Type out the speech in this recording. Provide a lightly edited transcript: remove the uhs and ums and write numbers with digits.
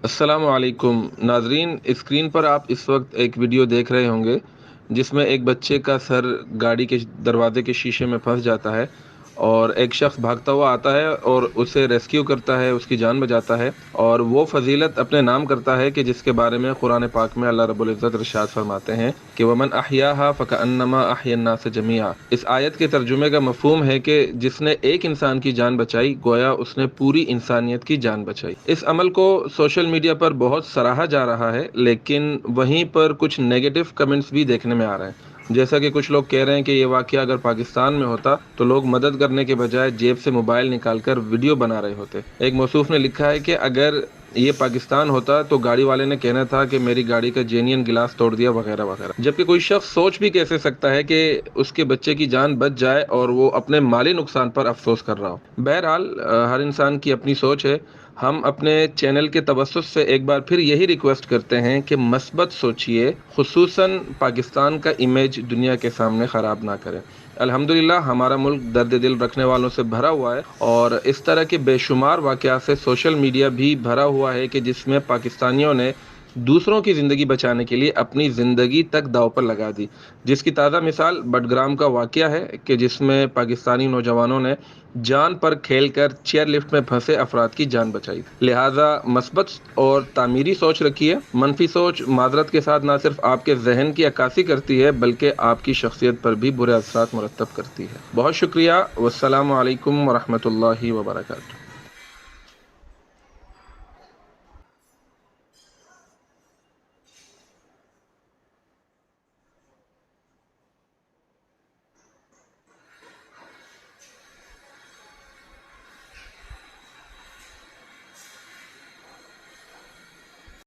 السلام علیکم ناظرین، اسکرین پر آپ اس وقت ایک ویڈیو دیکھ رہے ہوں گے جس میں ایک بچے کا سر گاڑی کے دروازے کے شیشے میں پھنس جاتا ہے اور ایک شخص بھاگتا ہوا آتا ہے اور اسے ریسکیو کرتا ہے، اس کی جان بچاتا ہے، اور وہ فضیلت اپنے نام کرتا ہے کہ جس کے بارے میں قرآن پاک میں اللہ رب العزت ارشاد فرماتے ہیں کہ ومن احیاها فکأنما احیا الناس جميعا۔ اس آیت کے ترجمے کا مفہوم ہے کہ جس نے ایک انسان کی جان بچائی گویا اس نے پوری انسانیت کی جان بچائی۔ اس عمل کو سوشل میڈیا پر بہت سراہا جا رہا ہے، لیکن وہیں پر کچھ نیگیٹو کمنٹس بھی دیکھنے میں آ رہے ہیں۔ جیسا کہ کچھ لوگ کہہ رہے ہیں کہ یہ واقعہ اگر پاکستان میں ہوتا تو لوگ مدد کرنے کے بجائے جیب سے موبائل نکال کر ویڈیو بنا رہے ہوتے۔ ایک موصوف نے لکھا ہے کہ اگر یہ پاکستان ہوتا تو گاڑی والے نے کہنا تھا کہ میری گاڑی کا جینین گلاس توڑ دیا وغیرہ وغیرہ، جبکہ کوئی شخص سوچ بھی کیسے سکتا ہے کہ اس کے بچے کی جان بچ جائے اور وہ اپنے مالی نقصان پر افسوس کر رہا ہو۔ بہرحال ہر انسان کی اپنی سوچ ہے۔ ہم اپنے چینل کے توسط سے ایک بار پھر یہی ریکویسٹ کرتے ہیں کہ مثبت سوچئے، خصوصاً پاکستان کا امیج دنیا کے سامنے خراب نہ کریں۔ الحمدللہ ہمارا ملک درد دل رکھنے والوں سے بھرا ہوا ہے، اور اس طرح کے بے شمار واقعات سے سوشل میڈیا بھی بھرا ہوا ہے کہ جس میں پاکستانیوں نے دوسروں کی زندگی بچانے کے لیے اپنی زندگی تک داؤ پر لگا دی، جس کی تازہ مثال بٹگرام کا واقعہ ہے کہ جس میں پاکستانی نوجوانوں نے جان پر کھیل کر چیئر لفٹ میں پھنسے افراد کی جان بچائی۔ لہٰذا مثبت اور تعمیری سوچ رکھیے۔ منفی سوچ معذرت کے ساتھ نہ صرف آپ کے ذہن کی عکاسی کرتی ہے بلکہ آپ کی شخصیت پر بھی برے اثرات مرتب کرتی ہے۔ بہت شکریہ، والسلام علیکم ورحمۃ اللہ وبرکاتہ۔